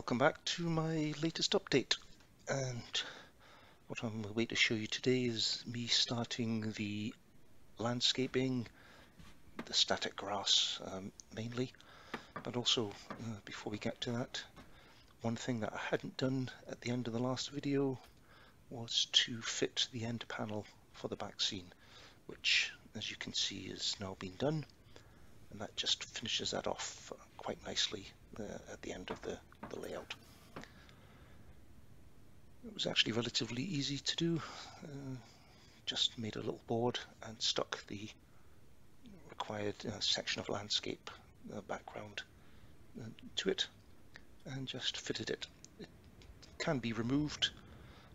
Welcome back to my latest update, and what I'm going to show you today is me starting the landscaping, the static grass mainly, but also before we get to that, one thing that I hadn't done at the end of the last video was to fit the end panel for the back scene, which as you can see has now been done, and that just finishes that off quite nicely at the end of the layout. It was actually relatively easy to do. Just made a little board and stuck the required section of landscape background to it and just fitted it. It can be removed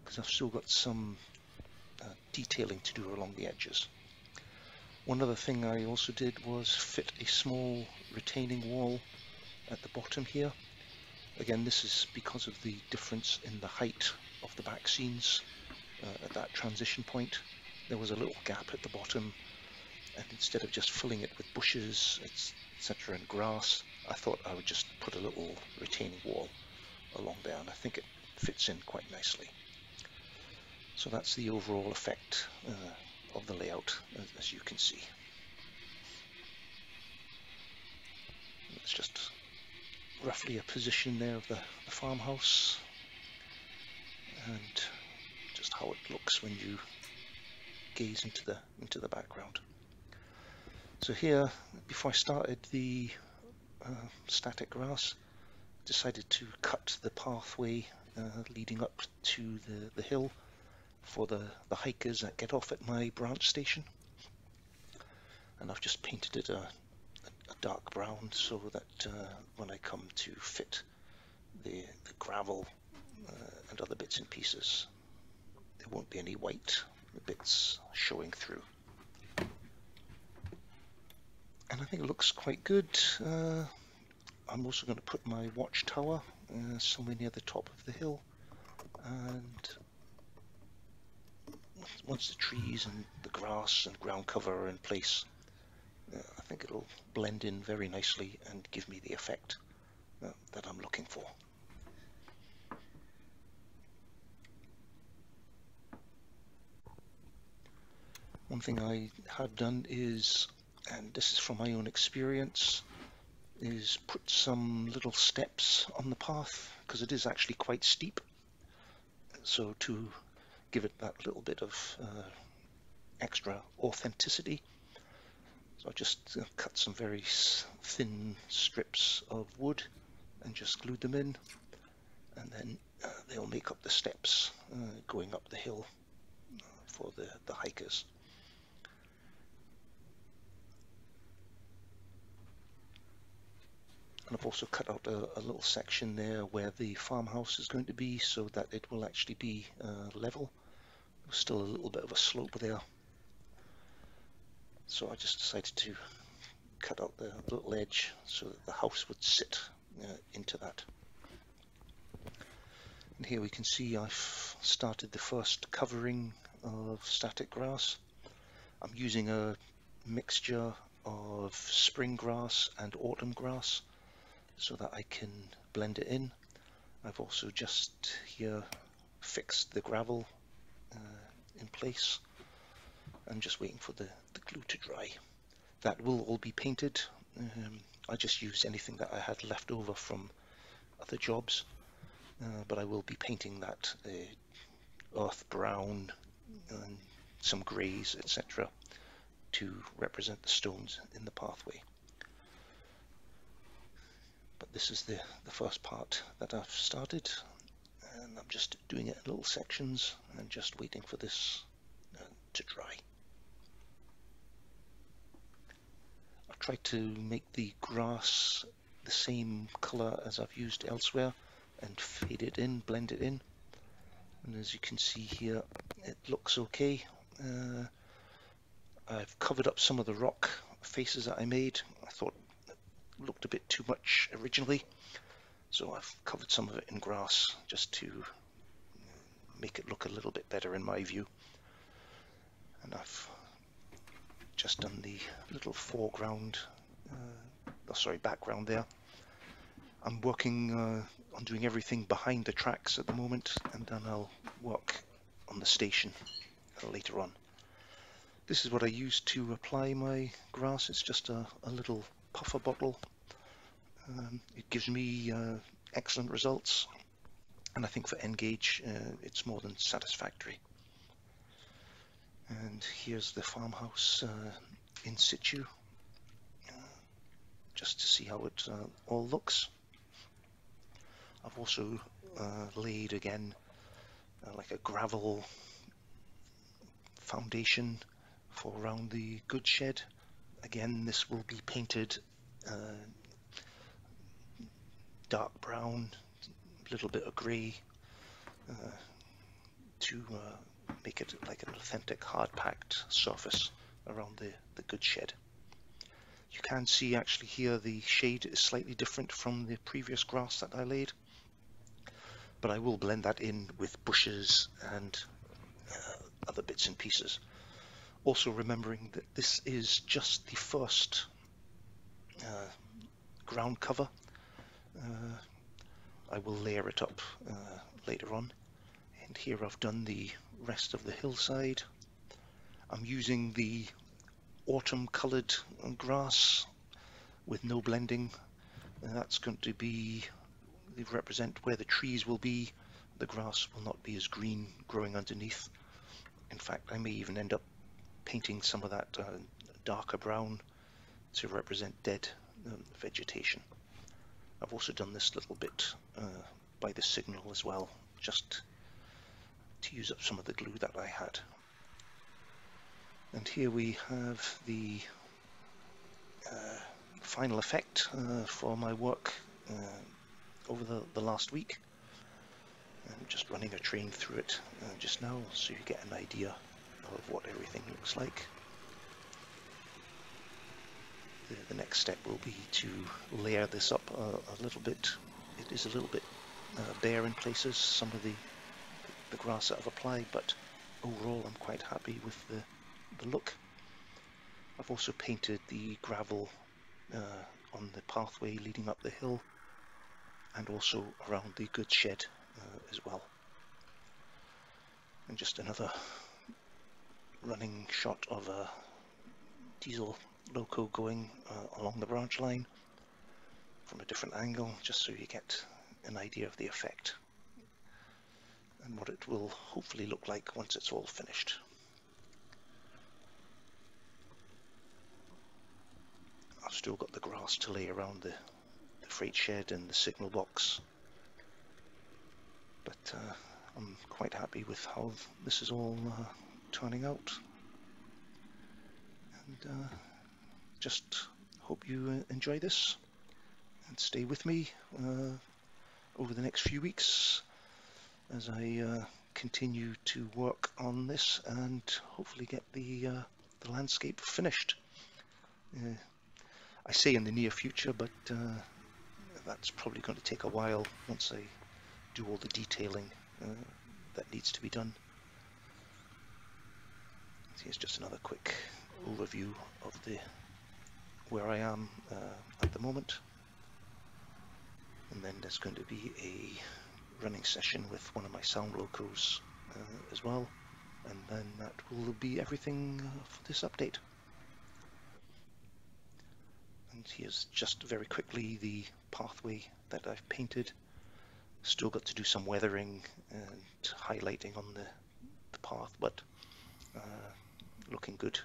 because I've still got some detailing to do along the edges. One other thing I also did was fit a small retaining wall at the bottom here. Again, this is because of the difference in the height of the back scenes at that transition point. There was a little gap at the bottom, and instead of just filling it with bushes, etc. and grass, I thought I would just put a little retaining wall along there, and I think it fits in quite nicely. So that's the overall effect of the layout, as you can see. It's just roughly a position there of the farmhouse, and just how it looks when you gaze into the background. So here, before I started the static grass, decided to cut the pathway leading up to the hill for the hikers that get off at my branch station, and I've just painted it a dark brown so that when I come to fit the gravel and other bits and pieces, there won't be any white bits showing through. And I think it looks quite good. I'm also going to put my watchtower somewhere near the top of the hill, and once the trees and the grass and ground cover are in place, I think it'll blend in very nicely and give me the effect that I'm looking for. One thing I have done is, and this is from my own experience, is put some little steps on the path, because it is actually quite steep. So to give it that little bit of extra authenticity, so I just cut some very thin strips of wood and just glued them in, and then they'll make up the steps going up the hill for the hikers. And I've also cut out a little section there where the farmhouse is going to be, so that it will actually be level. There's still a little bit of a slope there, so I just decided to cut out the little edge so that the house would sit into that. And here we can see I've started the first covering of static grass. I'm using a mixture of spring grass and autumn grass so that I can blend it in. I've also just here fixed the gravel in place. I'm just waiting for the glue to dry. That will all be painted. I just used anything that I had left over from other jobs, but I will be painting that earth brown and some greys, etc., to represent the stones in the pathway. But this is the first part that I've started, and I'm just doing it in little sections and just waiting for this to dry. I've tried to make the grass the same color as I've used elsewhere and fade it in, blend it in, and as you can see here, it looks okay. I've covered up some of the rock faces that I made. I thought looked a bit too much originally, so I've covered some of it in grass just to make it look a little bit better in my view. And I've just done the little background there. I'm working on doing everything behind the tracks at the moment, and then I'll work on the station later on. This is what I use to apply my grass. It's just a little puffer bottle. It gives me excellent results, and I think for N-Gage it's more than satisfactory. And here's the farmhouse in situ, just to see how it all looks. I've also laid again like a gravel foundation for around the goods shed. Again, this will be painted dark brown, a little bit of grey, to make it like an authentic hard-packed surface around the goods shed. You can see actually here the shade is slightly different from the previous grass that I laid, but I will blend that in with bushes and other bits and pieces. Also remembering that this is just the first ground cover. I will layer it up later on, and here I've done the rest of the hillside. I'm using the autumn coloured grass with no blending. That's going to be represent where the trees will be. The grass will not be as green growing underneath. In fact, I may even end up painting some of that darker brown to represent dead vegetation. I've also done this little bit by the signal as well, just to use up some of the glue that I had. And here we have the final effect for my work over the last week. I'm just running a train through it just now, so you get an idea of what everything looks like. The next step will be to layer this up a little bit. It is a little bit bare in places, some of the grass that I've applied, but overall I'm quite happy with the look. I've also painted the gravel on the pathway leading up the hill, and also around the goods shed as well. And just another running shot of a diesel loco going along the branch line from a different angle, just so you get an idea of the effect and what it will hopefully look like once it's all finished. I've still got the grass to lay around the freight shed and the signal box, but I'm quite happy with how this is all turning out, and just hope you enjoy this and stay with me over the next few weeks as I continue to work on this and hopefully get the landscape finished. I say in the near future, but that's probably going to take a while once I do all the detailing that needs to be done. Here's just another quick overview of where I am at the moment, and then there's going to be a running session with one of my sound locos as well, and then that will be everything for this update. And here's just very quickly the pathway that I've painted. Still got to do some weathering and highlighting on the path, but looking good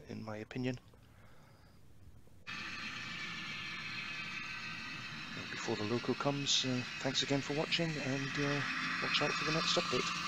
in my opinion. And before the loco comes, thanks again for watching, and watch out for the next update.